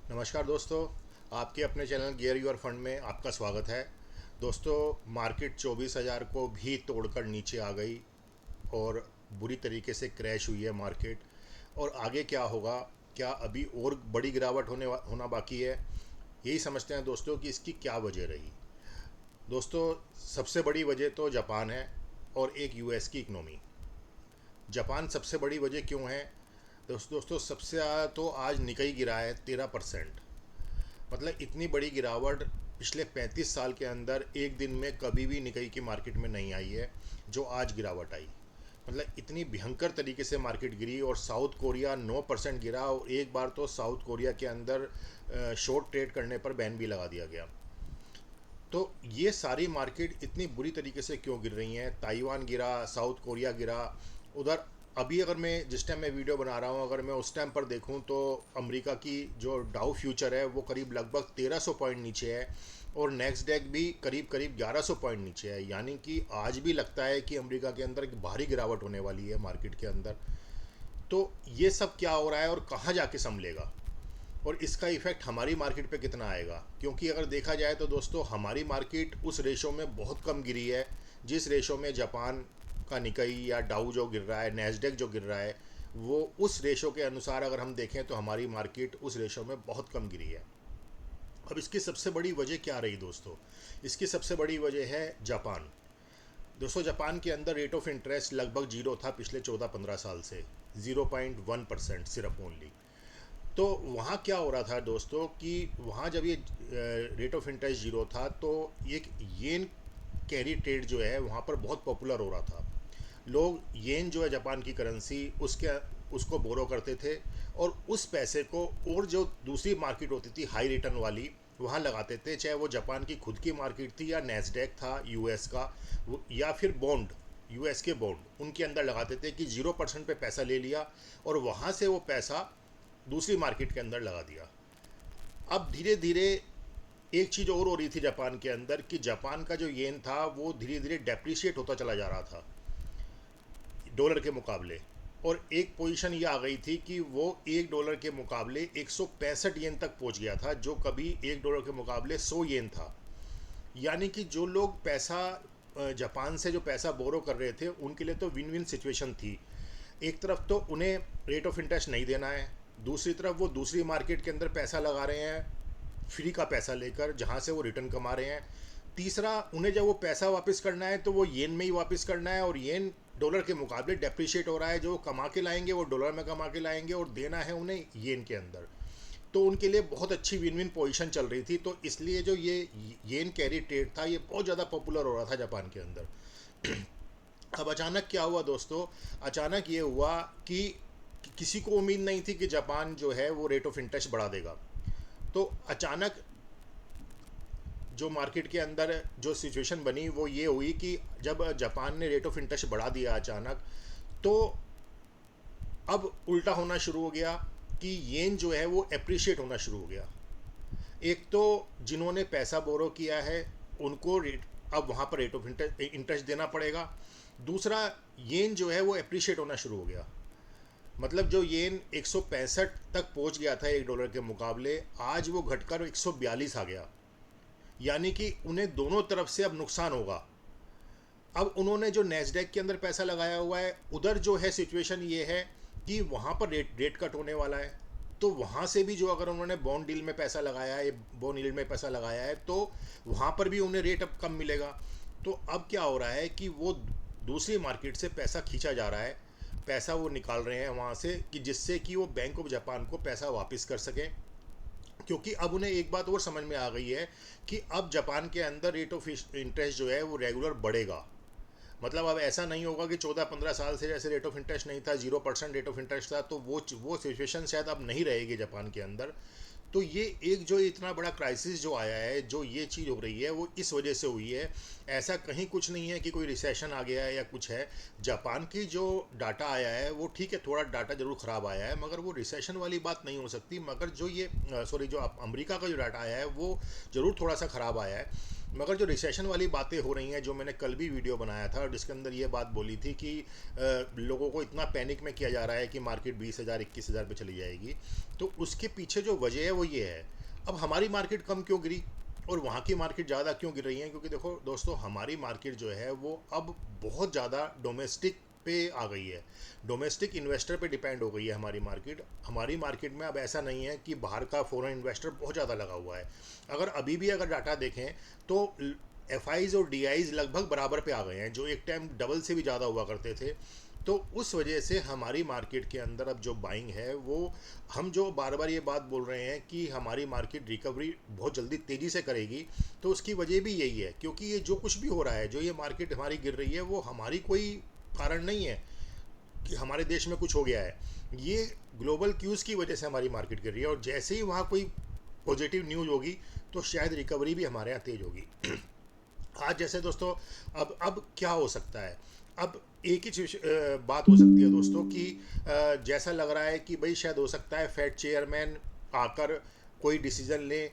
नमस्कार दोस्तों, आपके अपने चैनल गियर योर फंड में आपका स्वागत है। दोस्तों, मार्केट 24,000 को भी तोड़कर नीचे आ गई और बुरी तरीके से क्रैश हुई है मार्केट। और आगे क्या होगा, क्या अभी और बड़ी गिरावट होना बाकी है? यही समझते हैं दोस्तों कि इसकी क्या वजह रही। दोस्तों, सबसे बड़ी वजह तो जापान है और एक यूएस की इकनॉमी। जापान सबसे बड़ी वजह क्यों है? दोस्तों, सबसे ज़्यादा तो आज निकाई गिरा है 13%। मतलब इतनी बड़ी गिरावट पिछले 35 साल के अंदर एक दिन में कभी भी निकाई की मार्केट में नहीं आई है जो आज गिरावट आई। मतलब इतनी भयंकर तरीके से मार्केट गिरी। और साउथ कोरिया 9% गिरा और एक बार तो साउथ कोरिया के अंदर शॉर्ट ट्रेड करने पर बैन भी लगा दिया गया। तो ये सारी मार्केट इतनी बुरी तरीके से क्यों गिर रही हैं? ताइवान गिरा, साउथ कोरिया गिरा। उधर अभी अगर मैं जिस टाइम मैं वीडियो बना रहा हूँ, अगर मैं उस टाइम पर देखूँ तो अमेरिका की जो डाउ फ्यूचर है वो करीब लगभग 1300 पॉइंट नीचे है और नेक्स्ट डेक भी करीब करीब 1100 पॉइंट नीचे है। यानी कि आज भी लगता है कि अमेरिका के अंदर एक भारी गिरावट होने वाली है मार्केट के अंदर। तो ये सब क्या हो रहा है और कहाँ जाके संभलेगा, और इसका इफ़ेक्ट हमारी मार्केट पे कितना आएगा? क्योंकि अगर देखा जाए तो दोस्तों, हमारी मार्केट उस रेशो में बहुत कम गिरी है जिस रेशो में जापान का निकाई या डाउ जो गिर रहा है, नैस्डैक जो गिर रहा है, वो उस रेशो के अनुसार अगर हम देखें तो हमारी मार्केट उस रेशो में बहुत कम गिरी है। अब इसकी सबसे बड़ी वजह क्या रही दोस्तों? इसकी सबसे बड़ी वजह है जापान। दोस्तों, जापान के अंदर रेट ऑफ इंटरेस्ट लगभग जीरो था पिछले 14-15 साल से, 0.1% सिर्फ ओनली। तो वहाँ क्या हो रहा था दोस्तों कि वहाँ जब ये रेट ऑफ इंटरेस्ट जीरो था तो एक येन कैरी ट्रेड जो है वहाँ पर बहुत पॉपुलर हो रहा था। लोग येन जो है जापान की करेंसी उसको बोरो करते थे और उस पैसे को और जो दूसरी मार्केट होती थी हाई रिटर्न वाली वहाँ लगाते थे, चाहे वो जापान की खुद की मार्केट थी या नैस्डैक था यूएस का, या फिर बॉन्ड, यूएस के बॉन्ड, उनके अंदर लगाते थे कि 0% पे पैसा ले लिया और वहाँ से वो पैसा दूसरी मार्केट के अंदर लगा दिया। अब धीरे धीरे एक चीज़ और हो रही थी जापान के अंदर कि जापान का जो येन था वो धीरे धीरे डेप्रिशिएट होता चला जा रहा था डॉलर के मुकाबले। और एक पोजीशन ये आ गई थी कि वो $1 के मुकाबले 165 येन तक पहुंच गया था, जो कभी $1 के मुकाबले 100 येन था। यानी कि जो लोग पैसा जापान से जो पैसा बोरो कर रहे थे उनके लिए तो विन विन सिचुएशन थी। एक तरफ तो उन्हें रेट ऑफ इंटरेस्ट नहीं देना है, दूसरी तरफ वो दूसरी मार्केट के अंदर पैसा लगा रहे हैं फ्री का पैसा लेकर जहाँ से वो रिटर्न कमा रहे हैं। तीसरा, उन्हें जब वो पैसा वापस करना है तो वो येन में ही वापस करना है और येन डॉलर के मुकाबले डेप्रिशिएट हो रहा है। जो कमा के लाएंगे वो डॉलर में कमा के लाएंगे और देना है उन्हें येन के अंदर। तो उनके लिए बहुत अच्छी विन विन पोजीशन चल रही थी। तो इसलिए जो ये येन कैरी ट्रेड था ये बहुत ज़्यादा पॉपुलर हो रहा था जापान के अंदर। अब अचानक क्या हुआ दोस्तों? अचानक ये हुआ कि किसी को उम्मीद नहीं थी कि जापान जो है वो रेट ऑफ इंटरेस्ट बढ़ा देगा। तो अचानक जो मार्केट के अंदर जो सिचुएशन बनी वो ये हुई कि जब जापान ने रेट ऑफ इंटरेस्ट बढ़ा दिया अचानक, तो अब उल्टा होना शुरू हो गया कि येन जो है वो एप्रिशिएट होना शुरू हो गया। एक तो जिन्होंने पैसा बोरो किया है उनको रेट अब वहाँ पर रेट ऑफ इंटरेस्ट देना पड़ेगा। दूसरा, येन जो है वो एप्रिशिएट होना शुरू हो गया। मतलब जो येन 165 तक पहुंच गया था $1 के मुकाबले, आज वो घटकर 142 आ गया। यानी कि उन्हें दोनों तरफ से अब नुकसान होगा। अब उन्होंने जो नैस्डैक के अंदर पैसा लगाया हुआ है उधर जो है सिचुएशन ये है कि वहाँ पर रेट कट होने वाला है। तो वहाँ से भी जो अगर उन्होंने बॉन्ड डील में पैसा लगाया है, बॉन्ड डील में पैसा लगाया है, तो वहाँ पर भी उन्हें रेट अब कम मिलेगा। तो अब क्या हो रहा है कि वो दूसरी मार्केट से पैसा खींचा जा रहा है, पैसा वो निकाल रहे हैं वहाँ से कि जिससे कि वो बैंक ऑफ जापान को पैसा वापस कर सकें। क्योंकि अब उन्हें एक बात और समझ में आ गई है कि अब जापान के अंदर रेट ऑफ इंटरेस्ट जो है वो रेगुलर बढ़ेगा। मतलब अब ऐसा नहीं होगा कि 14-15 साल से जैसे रेट ऑफ इंटरेस्ट नहीं था, 0% रेट ऑफ इंटरेस्ट था, तो वो सिचुएशन शायद अब नहीं रहेगी जापान के अंदर। तो ये एक जो इतना बड़ा क्राइसिस जो आया है, जो ये चीज़ हो रही है, वो इस वजह से हुई है। ऐसा कहीं कुछ नहीं है कि कोई रिसेशन आ गया है या कुछ है। जापान की जो डाटा आया है वो ठीक है, थोड़ा डाटा ज़रूर ख़राब आया है, मगर वो रिसेशन वाली बात नहीं हो सकती। मगर जो ये जो अमेरिका का जो डाटा आया है वो ज़रूर थोड़ा सा ख़राब आया है। मगर जो रिसेशन वाली बातें हो रही हैं, जो मैंने कल भी वीडियो बनाया था और जिसके अंदर ये बात बोली थी कि लोगों को इतना पैनिक में किया जा रहा है कि मार्केट 20,000 21,000 पे चली जाएगी, तो उसके पीछे जो वजह है वो ये है। अब हमारी मार्केट कम क्यों गिरी और वहाँ की मार्केट ज़्यादा क्यों गिर रही है? क्योंकि देखो दोस्तों, हमारी मार्केट जो है वो अब बहुत ज़्यादा डोमेस्टिक पे आ गई है, डोमेस्टिक इन्वेस्टर पे डिपेंड हो गई है हमारी मार्केट। हमारी मार्केट में अब ऐसा नहीं है कि बाहर का फॉरेन इन्वेस्टर बहुत ज़्यादा लगा हुआ है। अगर अभी भी अगर डाटा देखें तो एफ आईज और डी आईज लगभग बराबर पे आ गए हैं, जो एक टाइम डबल से भी ज़्यादा हुआ करते थे। तो उस वजह से हमारी मार्केट के अंदर अब जो बाइंग है वो, हम जो बार बार ये बात बोल रहे हैं कि हमारी मार्केट रिकवरी बहुत जल्दी तेज़ी से करेगी, तो उसकी वजह भी यही है। क्योंकि ये जो कुछ भी हो रहा है, जो ये मार्केट हमारी गिर रही है, वो हमारी कोई कारण नहीं है कि हमारे देश में कुछ हो गया है। ये ग्लोबल क्यूज़ की वजह से हमारी मार्केट गिर रही है, और जैसे ही वहाँ कोई पॉजिटिव न्यूज़ होगी तो शायद रिकवरी भी हमारे यहाँ तेज़ होगी। आज जैसे दोस्तों, अब क्या हो सकता है? अब एक ही बात हो सकती है दोस्तों कि जैसा लग रहा है कि भाई शायद हो सकता है फेड चेयरमैन आकर कोई डिसीज़न ले,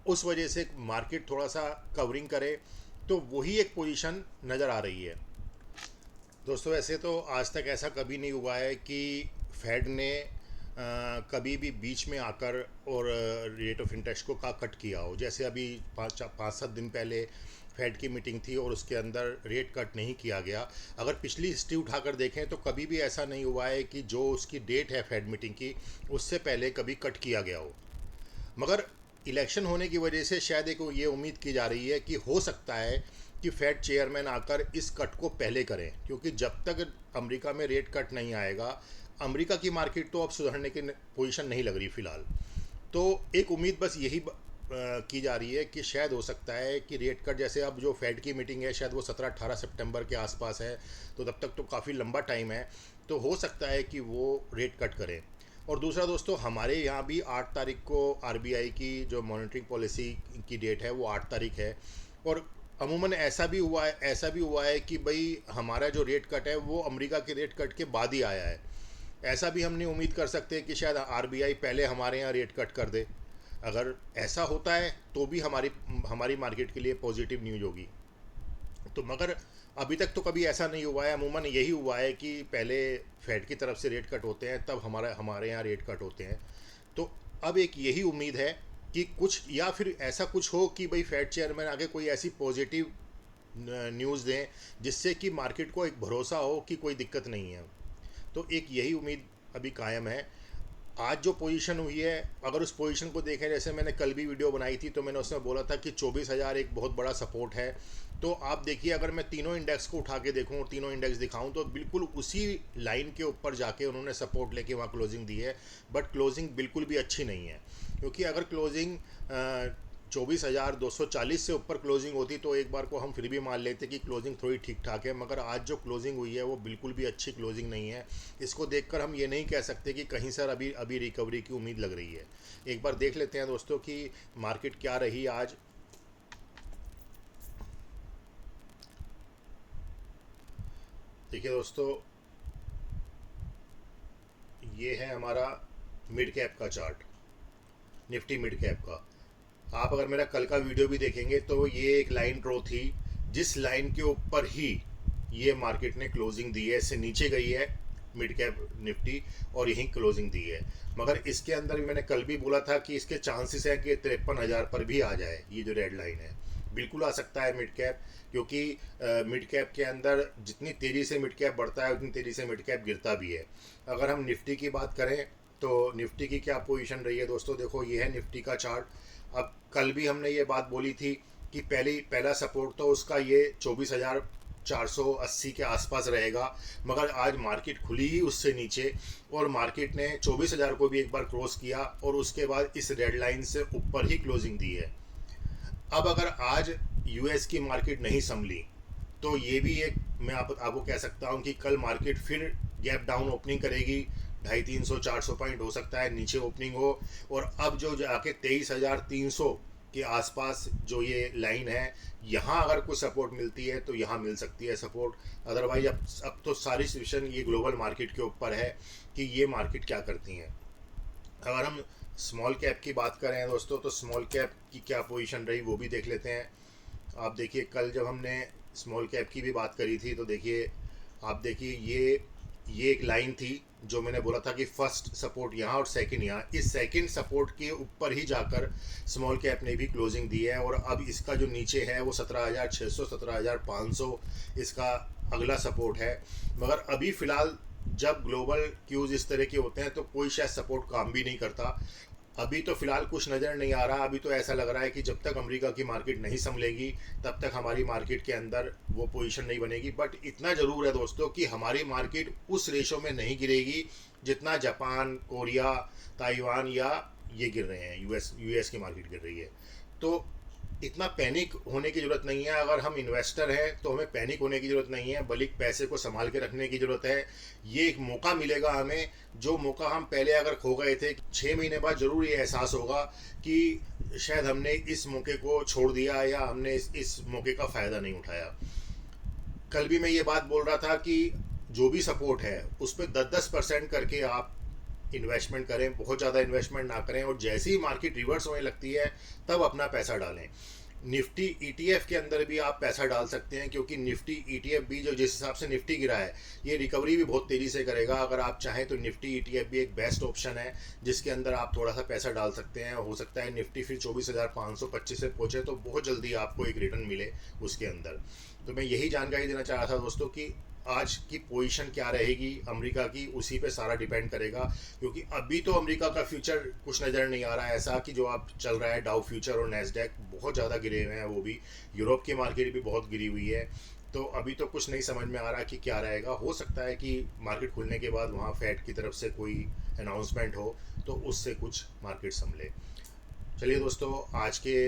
उस वजह से मार्केट थोड़ा सा कवरिंग करे, तो वही एक पोजीशन नज़र आ रही है दोस्तों। ऐसे तो आज तक ऐसा कभी नहीं हुआ है कि फेड ने कभी भी बीच में आकर और रेट ऑफ इंटरेस्ट को का कट किया हो। जैसे अभी 5-7 दिन पहले फेड की मीटिंग थी और उसके अंदर रेट कट नहीं किया गया। अगर पिछली हिस्ट्री उठाकर देखें तो कभी भी ऐसा नहीं हुआ है कि जो उसकी डेट है फेड मीटिंग की, उससे पहले कभी कट किया गया हो। मगर इलेक्शन होने की वजह से शायद एक ये उम्मीद की जा रही है कि हो सकता है कि फेड चेयरमैन आकर इस कट को पहले करें, क्योंकि जब तक अमेरिका में रेट कट नहीं आएगा, अमेरिका की मार्केट तो अब सुधरने की पोजीशन नहीं लग रही फ़िलहाल। तो एक उम्मीद बस यही की जा रही है कि शायद हो सकता है कि रेट कट, जैसे अब जो फेड की मीटिंग है शायद वो 17-18 सितंबर के आसपास है, तो तब तक तो काफ़ी लंबा टाइम है, तो हो सकता है कि वो रेट कट करें। और दूसरा दोस्तों, हमारे यहाँ भी 8 तारीख को आरबीआई की जो मॉनेटरी पॉलिसी की डेट है वो 8 तारीख है। और अमूमन ऐसा भी हुआ है कि भाई हमारा जो रेट कट है वो अमेरिका के रेट कट के बाद ही आया है। ऐसा भी हम नहीं उम्मीद कर सकते कि शायद आरबीआई पहले हमारे यहाँ रेट कट कर दे। अगर ऐसा होता है तो भी हमारी हमारी मार्केट के लिए पॉजिटिव न्यूज़ होगी। तो मगर अभी तक तो कभी ऐसा नहीं हुआ है। अमूमन यही हुआ है कि पहले फेड की तरफ से रेट कट होते हैं, तब हमारे यहाँ रेट कट होते हैं। तो अब एक यही उम्मीद है कि कुछ, या फिर ऐसा कुछ हो कि भाई फेड चेयरमैन आगे कोई ऐसी पॉजिटिव न्यूज़ दें जिससे कि मार्केट को एक भरोसा हो कि कोई दिक्कत नहीं है। तो एक यही उम्मीद अभी कायम है। आज जो पोजीशन हुई है, अगर उस पोजीशन को देखें, जैसे मैंने कल भी वीडियो बनाई थी तो मैंने उसमें बोला था कि 24,000 एक बहुत बड़ा सपोर्ट है। तो आप देखिए, अगर मैं तीनों इंडेक्स को उठा के देखूं और तीनों इंडेक्स दिखाऊं तो बिल्कुल उसी लाइन के ऊपर जाके उन्होंने सपोर्ट लेके वहाँ क्लोजिंग दी है। बट क्लोजिंग बिल्कुल भी अच्छी नहीं है, क्योंकि अगर क्लोजिंग 24,240 से ऊपर क्लोजिंग होती तो एक बार को हम फिर भी मान लेते कि क्लोजिंग थोड़ी ठीक ठाक है। मगर आज जो क्लोजिंग हुई है वो बिल्कुल भी अच्छी क्लोजिंग नहीं है। इसको देखकर हम ये नहीं कह सकते कि कहीं सर अभी अभी रिकवरी की उम्मीद लग रही है। एक बार देख लेते हैं दोस्तों कि मार्केट क्या रही आज। देखिए दोस्तों, ये है हमारा मिड कैप का चार्ट, निफ्टी मिड कैप का। आप अगर मेरा कल का वीडियो भी देखेंगे तो ये एक लाइन ड्रॉ थी, जिस लाइन के ऊपर ही ये मार्केट ने क्लोजिंग दी है। इससे नीचे गई है मिड कैप निफ्टी और यहीं क्लोजिंग दी है। मगर इसके अंदर भी मैंने कल भी बोला था कि इसके चांसेस हैं कि 53,000 पर भी आ जाए। ये जो रेड लाइन है बिल्कुल आ सकता है मिड कैप, क्योंकि मिड कैप के अंदर जितनी तेज़ी से मिड कैप बढ़ता है उतनी तेज़ी से मिड कैप गिरता भी है। अगर हम निफ्टी की बात करें तो निफ्टी की क्या पोजीशन रही है दोस्तों, देखो ये है निफ्टी का चार्ट। अब कल भी हमने ये बात बोली थी कि पहला सपोर्ट तो उसका ये 24,480 के आसपास रहेगा। मगर आज मार्केट खुली ही उससे नीचे और मार्केट ने 24,000 को भी एक बार क्रॉस किया और उसके बाद इस रेड लाइन से ऊपर ही क्लोजिंग दी है। अब अगर आज यूएस की मार्केट नहीं संभली तो ये भी एक, मैं आपको कह सकता हूँ कि कल मार्केट फिर गैप डाउन ओपनिंग करेगी। 250-300-400 पॉइंट हो सकता है नीचे ओपनिंग हो। और अब जो जाके 23,300 के आसपास जो ये लाइन है, यहाँ अगर कोई सपोर्ट मिलती है तो यहाँ मिल सकती है सपोर्ट। अदरवाइज अब तो सारी सिचुएशन ये ग्लोबल मार्केट के ऊपर है कि ये मार्केट क्या करती हैं। अगर हम स्मॉल कैप की बात करें दोस्तों, तो स्मॉल कैप की क्या पोजीशन रही वो भी देख लेते हैं। आप देखिए कल जब हमने स्मॉल कैप की भी बात करी थी तो देखिए, आप देखिए ये एक लाइन थी जो मैंने बोला था कि फर्स्ट सपोर्ट यहाँ और सेकंड यहाँ, इस सेकंड सपोर्ट के ऊपर ही जाकर स्मॉल कैप ने भी क्लोजिंग दी है। और अब इसका जो नीचे है वो 17,600 17,500 इसका अगला सपोर्ट है। मगर अभी फ़िलहाल जब ग्लोबल क्यूज़ इस तरह के होते हैं तो कोई शायद सपोर्ट काम भी नहीं करता। अभी तो फ़िलहाल कुछ नज़र नहीं आ रहा। अभी तो ऐसा लग रहा है कि जब तक अमेरिका की मार्केट नहीं संभलेगी तब तक हमारी मार्केट के अंदर वो पोजीशन नहीं बनेगी। बट इतना ज़रूर है दोस्तों कि हमारी मार्केट उस रेशो में नहीं गिरेगी जितना जापान, कोरिया, ताइवान या ये गिर रहे हैं, यूएस की मार्केट गिर रही है। तो इतना पैनिक होने की ज़रूरत नहीं है। अगर हम इन्वेस्टर हैं तो हमें पैनिक होने की ज़रूरत नहीं है, बल्कि पैसे को संभाल के रखने की ज़रूरत है। ये एक मौका मिलेगा हमें, जो मौका हम पहले अगर खो गए थे, 6 महीने बाद ज़रूर ये एहसास होगा कि शायद हमने इस मौके को छोड़ दिया या हमने इस मौके का फ़ायदा नहीं उठाया। कल भी मैं ये बात बोल रहा था कि जो भी सपोर्ट है उस पर 10-10% करके आप इन्वेस्टमेंट करें, बहुत ज़्यादा इन्वेस्टमेंट ना करें। और जैसे ही मार्केट रिवर्स होने लगती है तब अपना पैसा डालें। निफ्टी ईटीएफ के अंदर भी आप पैसा डाल सकते हैं, क्योंकि निफ्टी ईटीएफ भी जो जिस हिसाब से निफ्टी गिरा है ये रिकवरी भी बहुत तेज़ी से करेगा। अगर आप चाहें तो निफ्टी ईटीएफ भी एक बेस्ट ऑप्शन है जिसके अंदर आप थोड़ा सा पैसा डाल सकते हैं। हो सकता है निफ्टी फिर 24,525 से पहुँचे तो बहुत जल्दी आपको एक रिटर्न मिले उसके अंदर। तो मैं यही जानकारी देना चाह रहा था दोस्तों कि आज की पोजीशन क्या रहेगी अमेरिका की, उसी पे सारा डिपेंड करेगा। क्योंकि अभी तो अमेरिका का फ्यूचर कुछ नज़र नहीं आ रहा है ऐसा कि जो आप चल रहा है डाउ फ्यूचर और नैस्डैक बहुत ज़्यादा गिरे हुए हैं। वो भी यूरोप की मार्केट भी बहुत गिरी हुई है। तो अभी तो कुछ नहीं समझ में आ रहा कि क्या रहेगा। हो सकता है कि मार्केट खुलने के बाद वहाँ फेड की तरफ से कोई अनाउंसमेंट हो तो उससे कुछ मार्केट संभले। चलिए दोस्तों, आज के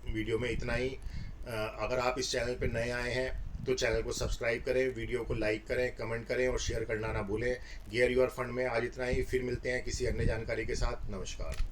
वीडियो में इतना ही। अगर आप इस चैनल पर नए आए हैं तो चैनल को सब्सक्राइब करें, वीडियो को लाइक करें, कमेंट करें और शेयर करना ना भूलें। गियर योर फंड में आज इतना ही। फिर मिलते हैं किसी अन्य जानकारी के साथ। नमस्कार।